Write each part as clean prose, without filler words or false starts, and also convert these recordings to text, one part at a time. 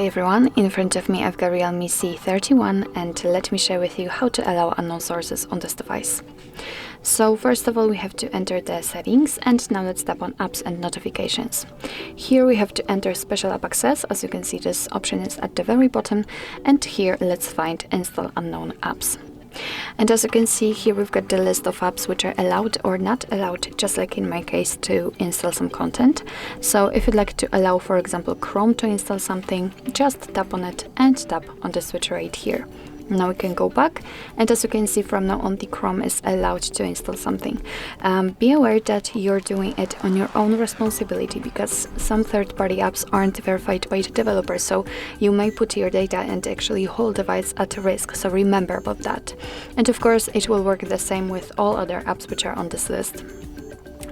Hi everyone, in front of me I've got REALME C31 and let me share with you how to allow unknown sources on this device. So first of all we have to enter the settings, and now let's tap on apps and notifications. Here we have to enter special app access. As you can see, this option is at the very bottom, and here let's find install unknown apps. And as you can see here, we've got the list of apps which are allowed or not allowed, just like in my case, to install some content. So if you'd like to allow, for example, Chrome to install something, just tap on it and tap on the switch right here. Now we can go back, and as you can see, from now on the Chrome is allowed to install something. Be aware that you're doing it on your own responsibility, because some third-party apps aren't verified by the developer, so you may put your data and actually whole device at risk, so remember about that. And of course it will work the same with all other apps which are on this list.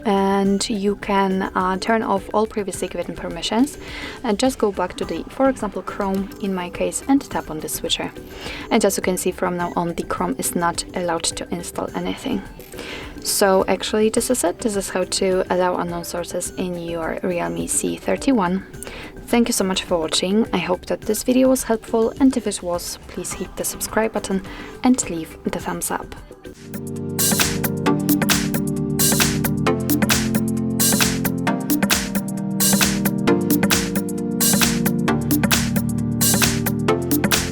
And you can turn off all previously given permissions and just go back to the, for example, Chrome in my case, and tap on the switcher. And as you can see, from now on the Chrome is not allowed to install anything. So actually this is it. This is how to allow unknown sources in your REALME C31. Thank you so much for watching. I hope that this video was helpful, and if it was, please hit the subscribe button and leave the thumbs up.